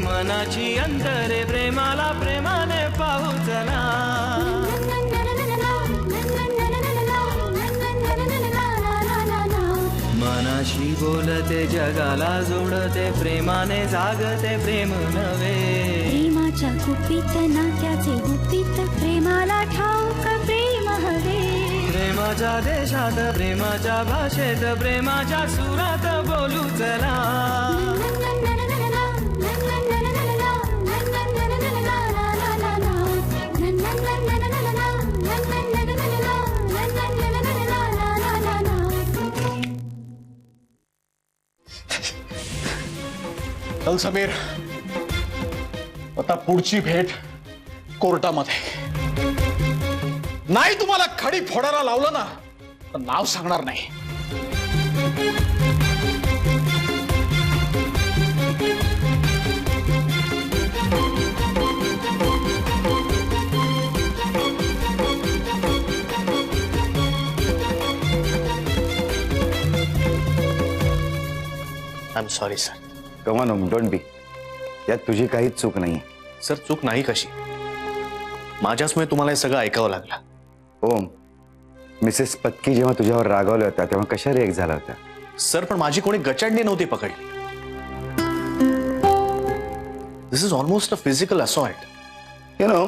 मनाची अंतरे प्रेमाला प्रेमाने पाहू चला. मनाशी बोलते जगाला जोडते प्रेमाने जागते प्रेम नवे. प्रेमाच्या गुपित नात्याचे गुपित प्रेमाला ठाऊक प्रेम हवे. प्रेमाच्या देशात प्रेमाच्या भाषेत प्रेमाच्या सुरात बोलू चला. चल समीर, आता पुढची भेट कोर्टामध्ये. नाही तुम्हाला खडी फोडायला लावलं ना तर नाव सांगणार नाही. I am sorry sir. Come on, don't be. यात तुझी काहीच चूक नाही. सर चूक नाही कशी, माझ्याचमुळे तुम्हाला हे सगळं ऐकावं लागलं. ओम, मिसेस पत्की जेव्हा तुझ्यावर रागावल्या होत्या तेव्हा कशा रिएक्ट झाल्या होत्या? सर पण माझी कोणी गचंडी नव्हती पकडली. This is almost a physical assault. You know,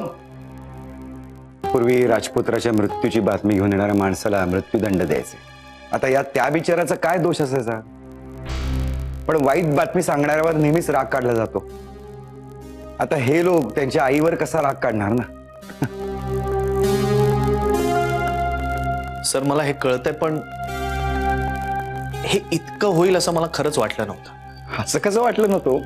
पूर्वी राजपुत्राच्या मृत्यूची बातमी घेऊन येणाऱ्या माणसाला मृत्यूदंड द्यायचे. आता यात त्या बिचाराचा काय दोष असायचा? पण वाईट बातमी सांगणाऱ्यावर नेहमीच राग काढला जातो. आता हे लोक त्यांच्या आईवर कसा राग काढणार ना? सर मला हे कळतंय पण हे इतकं होईल असं मला खरंच वाटलं नव्हतं. असं कसं वाटलं नव्हतं?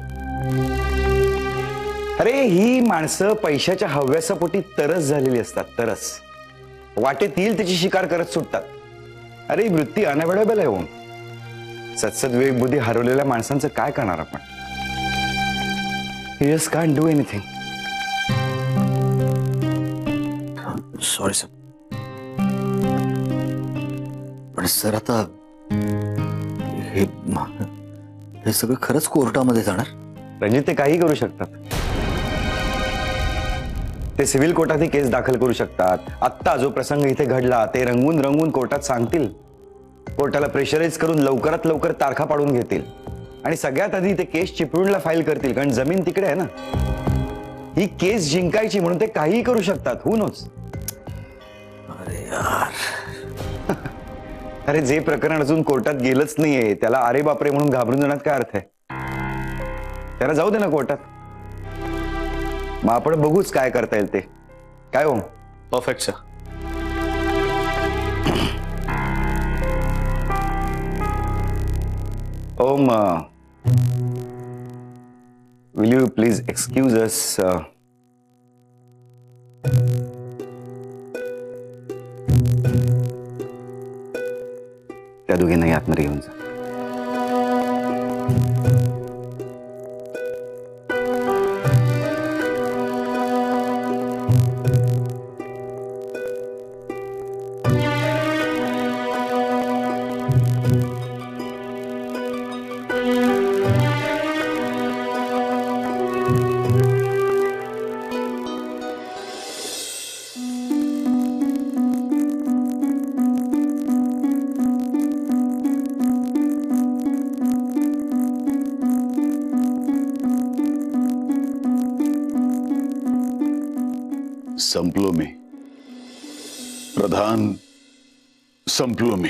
अरे ही माणसं पैशाच्या हव्यासापोटी तरस झालेली असतात. तरस वाटेत येईल त्याची शिकार करत सुटतात. अरे ही वृत्ती अनअवॉइडेबल आहे. ओम, सत्सद विवेक बुद्धी हरवलेल्या माणसांचं काय करणार आपण? You just can't do anything. Sorry sir. पण सर आता हे सगळं खरंच कोर्टामध्ये जाणार? रणजित, ते काही करू शकतात. ते सिव्हिल कोर्टात ही केस दाखल करू शकतात. आत्ता जो प्रसंग इथे घडला ते रंगवून रंगवून कोर्टात सांगतील. कोर्टाला प्रेशराईज करून लवकरात लवकर तारखा पाडून घेतील आणि सगळ्यात आधी ते केस चिपळूणला फाईल करतील, कारण जमीन तिकडे आहे ना. ही केस जिंकायची म्हणून ते काहीही करू शकतात. Who knows. अरे यार. अरे जे प्रकरण अजून कोर्टात गेलंच नाहीये त्याला अरे बापरे म्हणून घाबरून जाण्यात काय अर्थ आहे? त्याला जाऊ दे ना कोर्टात. मग आपण बघूच काय करता येईल ते. काय हो? Perfect sir. Om, will you please excuse us? त्या दोघींनाही आतमध्ये घेऊन जा. संपलो मी प्रधान, संपलो मी.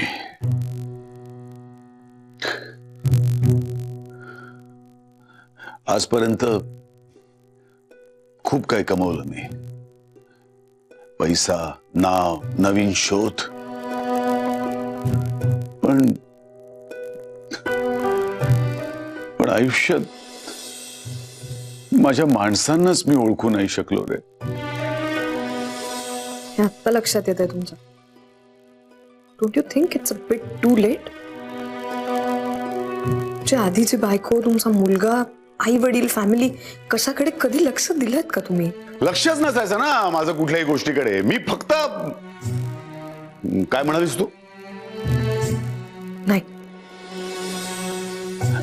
आजपर्यंत खूप काय कमवलं मी. पैसा, नाव, नवीन शोध. पण आयुष्यात माझ्या माणसांनाच मी ओळखू नाही शकलो रे. आता लक्षात येतंय तुमच्या. Don't you think it's a bit too late? तुमच्या आधीची बायको, तुमचा मुलगा, आई वडील, फॅमिली, कशाकडे कधी लक्ष दिलंत का तुम्ही? लक्षच नसायचं ना माझं कुठल्याही गोष्टीकडे. मी फक्त काय म्हणालीस तू? नाही,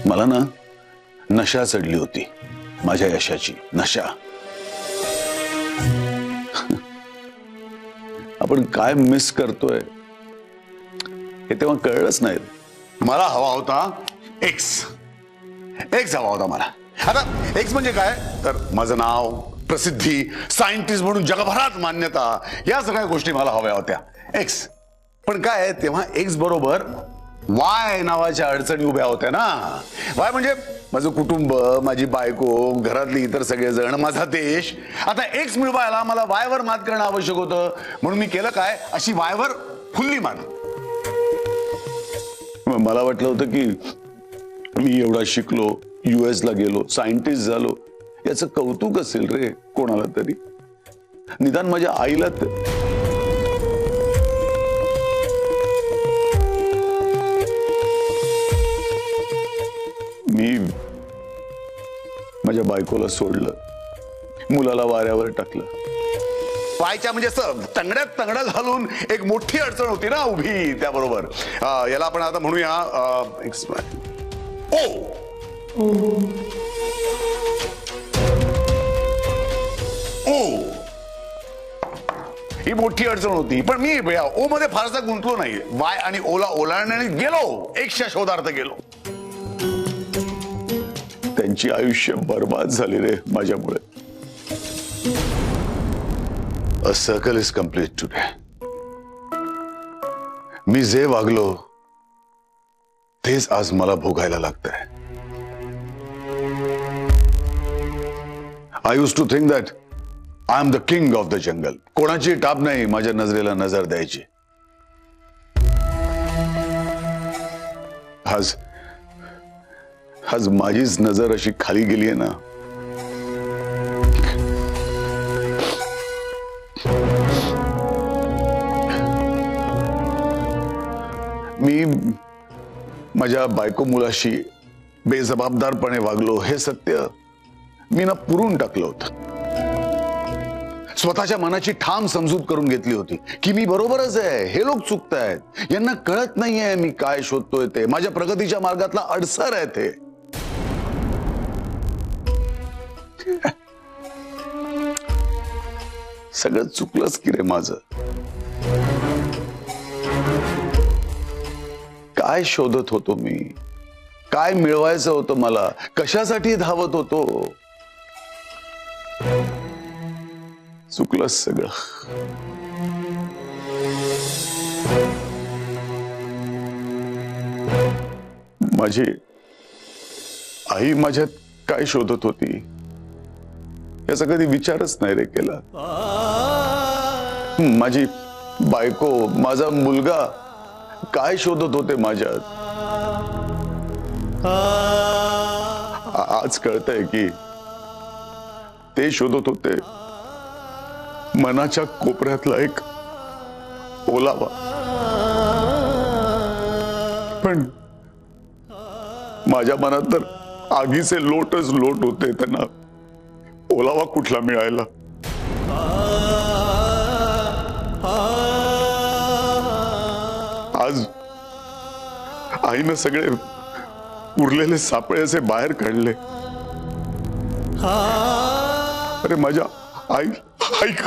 मला ना नशा चढली होती माझ्या यशाची. नशा. आपण काय मिस करतोय हे तेव्हा कळलंच नाही. मला हवा होता एक्स. एक्स हवा होता मला. आता एक्स म्हणजे काय तर माझं नाव, प्रसिद्धी, सायंटिस्ट म्हणून जगभरात मान्यता, या सगळ्या गोष्टी मला हव्या होत्या. एक्स. पण काय तेव्हा एक्स बरोबर वाय नावाच्या अडचणी उभ्या होत्या ना. वाय म्हणजे माझं कुटुंब, माझी बायको, घरातली इतर सगळेजण, माझा देश. आता एक्स मिळवायला मला वायवर मात करणं आवश्यक होतं. म्हणून मी केलं काय, अशी वायवर फुल्ली मारली. मला वाटलं होतं की मी एवढा शिकलो, US ला गेलो, सायंटिस्ट झालो, याचं कौतुक असेल रे कोणाला तरी. निदान माझ्या आईला मी माझ्या बायकोला सोडलं, मुलाला वाऱ्यावर टाकलं. पायच्या म्हणजे तंगड्यात तंगडा घालून एक मोठी अडचण होती ना उभी त्याबरोबर. याला आपण आता म्हणूया ही मोठी अडचण होती. पण मी ओ मध्ये फारसा गुंतलो नाही. वाय आणि ओला ओलांडण्याने गेलो, एक्सच्या शोधार्थ गेलो. त्यांची आयुष्य बर्बाद झाले रे माझ्यामुळे. A circle is complete today. मी जे वागलो तेच आज मला भोगायला लागतंय. I used to think that I am the king of the jungle. कोणाची टाप नाही माझ्या नजरेला नजर द्यायची. आज माझीच नजर अशी खाली गेली आहे ना. मी माझ्या बायको मुलाशी बेजबाबदारपणे वागलो हे सत्य मी ना पुरून टाकलं होतं. स्वतःच्या मनाची ठाम समजूत करून घेतली होती की मी बरोबरच आहे, हे लोक चुकतायत, यांना कळत नाहीये मी काय शोधतोय ते, माझ्या प्रगतीच्या मार्गातला अडसर आहे ते. सगळं चुकलंच की रे माझं. काय शोधत होतो मी, काय मिळवायचं होतं मला, कशासाठी धावत होतो, चुकलंच सगळं. माझी आई माझ्यात काय शोधत होती याचा कधी विचारच नाही रे केला. माझी बायको, माझा मुलगा काय शोधत होते माझ्यात. आज कळतंय की ते शोधत होते मनाच्या कोपऱ्यातला एक ओलावा. पण माझ्या मनात तर आगीचे लोटच लोट होते, त्यांना ओलावा कुठला मिळायला. आज आईनं सगळे उरलेले सापळे असे बाहेर काढले. अरे माझ्या आई ऐक,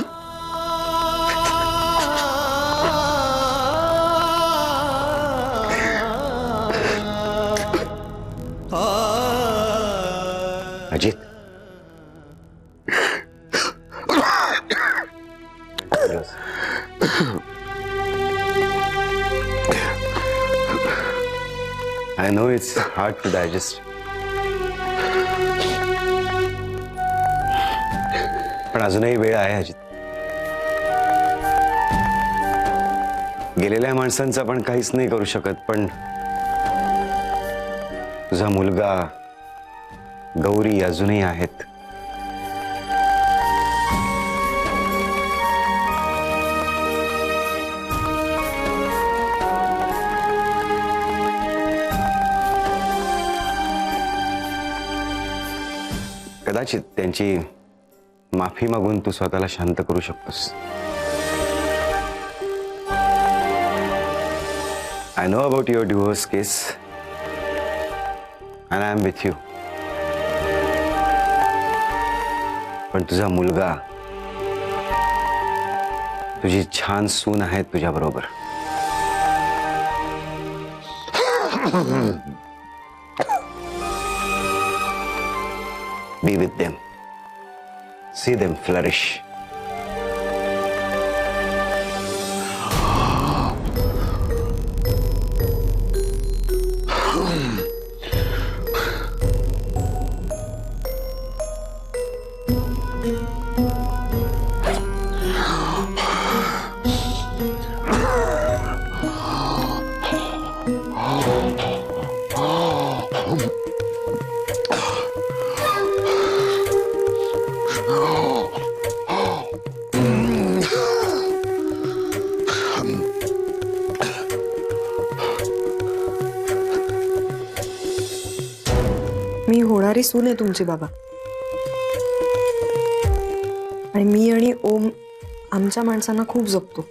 Ajit, I know it's hard to digest. पण अजूनही वेळ आहे अजित. गेलेल्या माणसांचं आपण काहीच नाही करू शकत, पण तुझा मुलगा गौरी अजूनही आहेत. कदाचित त्यांची माफी मागून तू स्वतःला शांत करू शकतोस. I know about your divorce case and I am with you. पण तुझा मुलगा, तुझी छान सून आहे तुझ्या बरोबर. Be with them. See them flourish. मी होणारी सून आहे तुमची बाबा. आणि मी आणि ओम आमच्या माणसांना खूप जपतो.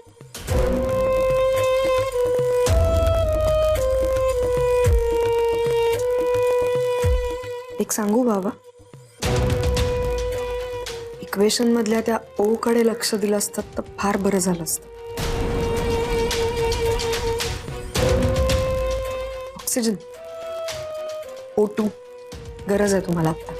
एक सांगू बाबा, इक्वेशन मधल्या त्या ओ कडे लक्ष दिलं असतं तर फार बरं झालं असतं. ऑक्सिजन, O2 गरज आहे तुम्हाला आता.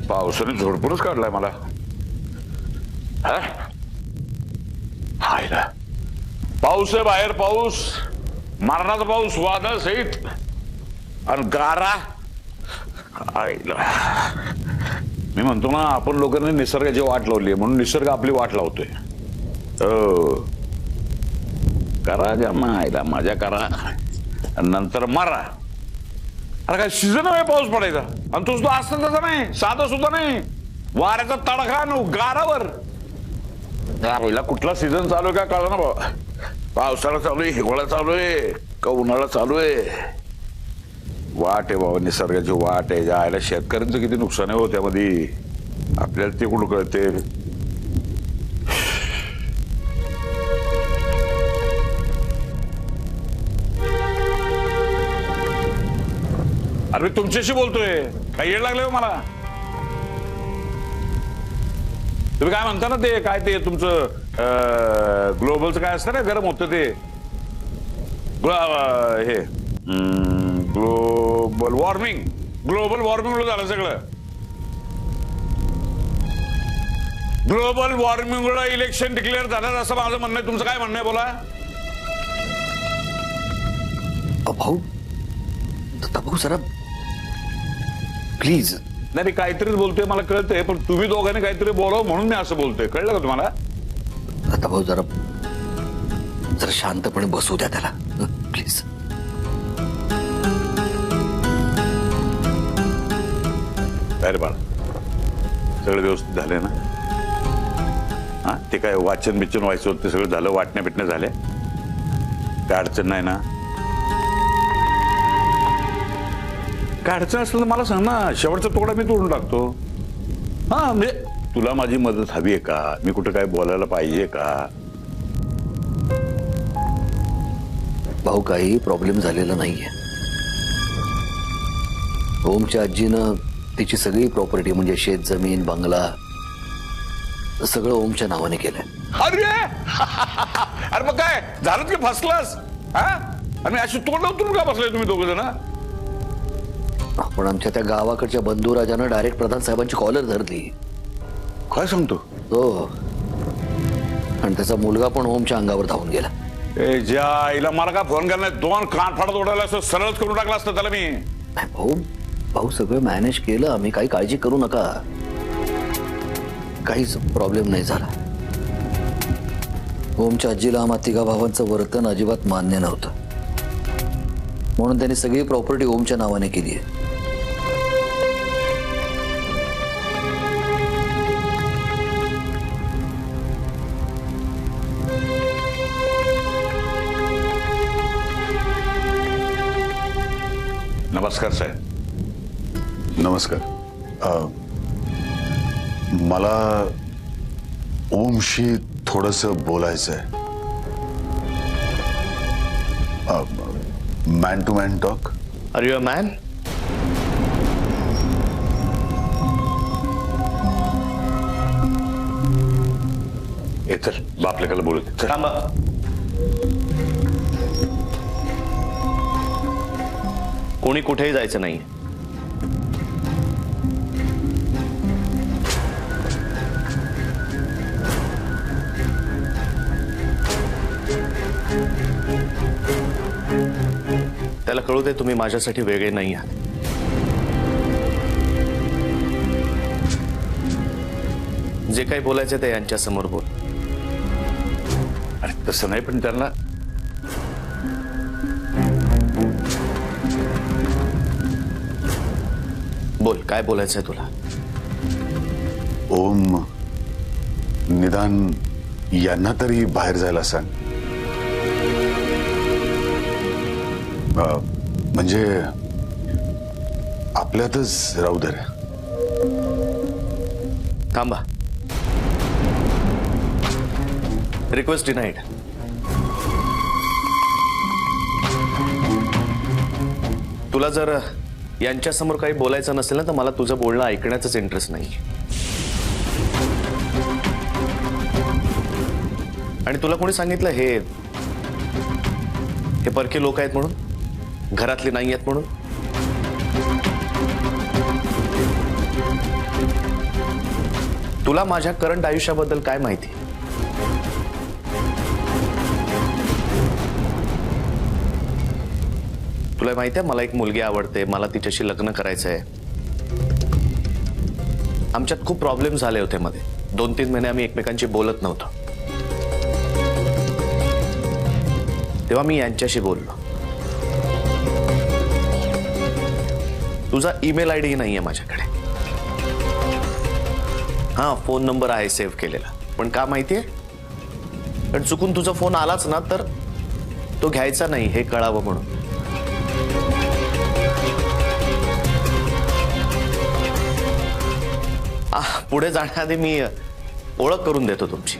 पावसाने झोडपूनच काढलाय मला. हायला पाऊस आहे बाहेर, पाऊस, मरणाचा पाऊस, वादळ सहित आणि गारा. आईला मी म्हणतो ना, आपण लोकांनी निसर्गाची वाट लावली म्हणून निसर्ग आपली वाट लावतोय. करा जमा, आईला मजा करा नंतर मारा. अरे काय सीझन आहे पाऊस पडायचा, आणि तो सुद्धा असं तसं नाही, साधं सुद्धा नाही, वाऱ्याचा तडका गारावर. पहिला कुठला सीझन चालू आहे का कळलं ना बाबा. पावसाळा चालू आहे, हिवाळा चालू आहे का उन्हाळा चालू आहे? वाट आहे बाबा, निसर्गाची वाट आहे. जायला शेतकऱ्यांचं किती नुकसान आहे हो त्यामध्ये, आपल्याला ते कुठं कळते? अरे मी तुमच्याशी बोलतोय, काय येड लागले हो मला? तुम्ही काय म्हणता ना ते, काय ते तुमचं ग्लोबलचं काय असतं ना, गरम होतं ते हे ग्लोबल वॉर्मिंग झालं सगळं. ग्लोबल वॉर्मिंगमुळे इलेक्शन डिक्लेअर झालं असं माझं म्हणणं आहे. तुमचं काय म्हणणं आहे बोला? भाऊ भाऊ जरा प्लीज. नाही काहीतरीच बोलतोय मला कळतंय, पण तुम्ही दोघांनी काहीतरी बोलावं म्हणून मी असं बोलतोय. कळलं का तुम्हाला? आता भाऊ जरा शांतपणे बसू द्या त्याला प्लीज. अरे बाळा, सगळं व्यवस्थित झालंय ना? हा, ते काय वाचन बिचन व्हायचं होतं ते सगळं झालं, वाटण्या बिटण्या झाल्या, काय अडचण नाही ना? काय अडचण असलं तर मला सांग ना, शेवटचा तुकडा मी तोडून टाकतो. हा म्हणजे तुला माझी मदत हवी आहे का? मी कुठं काय बोलायला पाहिजे का? भाऊ काही प्रॉब्लेम झालेला नाहीये. ओमच्या आजीनं तिची सगळी प्रॉपर्टी म्हणजे शेत जमीन बंगला सगळं ओमच्या नावाने केलंय. अरे अरे मग काय झालं की फसलास? हा, आणि अशी तोंड उतरून का बसलाय तुम्ही दोघ जण? पण आमच्या त्या गावाकडच्या बंधुराजानं डायरेक्ट प्रधान साहेबांची कॉलर धरली. काय सांगतो? हो, आणि त्याचा मुलगा पण ओमच्या अंगावर धावून गेला. ए ज्या आईला, मला काय फोन करणार? दोन कान फाडत ओढायला असं सरळच करून टाकला असतं त्याला मी. भाऊ सगळं मॅनेज केलं आम्ही, काही काळजी करू नका, काहीच प्रॉब्लेम नाही झाला. ओमच्या आजीला आम्हा तिघा भावांचं वर्तन अजिबात मान्य नव्हतं, म्हणून त्यांनी सगळी प्रॉपर्टी ओमच्या नावाने केली आहे. नमस्कार साहेब. नमस्कार. मला ओमशी थोडंसं बोलायचं आहे. Man to man talk. Are you a man? ए चल, बापल्याकडे बोलू दे. चल. थांबा. कोणी कुठेही जायचं नाही. त्याला कळू दे तुम्ही माझ्यासाठी वेगळे नाही आहात. जे काही बोलायचं ते यांच्या समोर बोल. अरे तसं नाही, पण त्यांना बोल, काय बोलायचंय तुला? ओम, निदान यांना तरी बाहेर जायला सांग. म्हणजे आपल्यातच राहू दे रे. थांबा. Request denied. तुला जर यांच्या समोर काही बोलायचं नसेल ना, तर मला तुझं बोलणं ऐकण्याचाच इंटरेस्ट नाही. आणि तुला कोणी सांगितलं हे परके लोक आहेत म्हणून, घरातले नाही आहेत म्हणून? तुला माझ्या करंट आयुष्याबद्दल काय माहिती? तुला माहिती आहे मला एक मुलगी आवडते, मला तिच्याशी लग्न करायचंय. आमच्यात खूप प्रॉब्लेम झाले होते मध्ये. 2-3 महिने आम्ही एकमेकांशी बोलत नव्हतो. तेव्हा मी यांच्याशी बोललो. तुझा ईमेल आयडी नाहीये माझ्याकडे. हा, फोन नंबर आहे सेव्ह केलेला, पण का माहितीये? पण चुकून तुझा फोन आलाच ना तर तो घ्यायचा नाही हे कळावं म्हणून. पुढे जाण्याआधी मी ओळख करून देतो तुमची.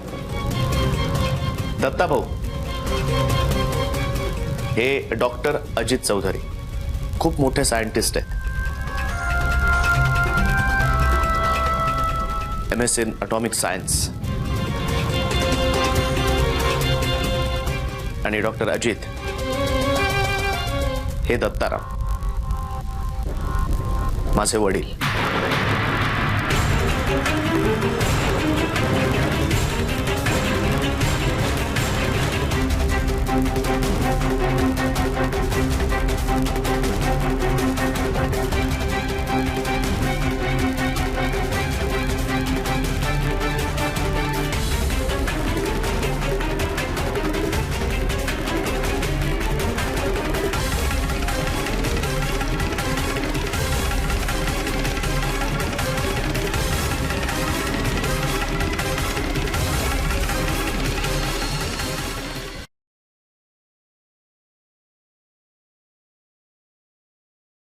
दत्ता भाऊ, हे डॉक्टर अजित चौधरी, खूप मोठे सायंटिस्ट आहेत. MS in atomic science. आणि डॉक्टर अजित हे दत्ताराम, माझे वडील.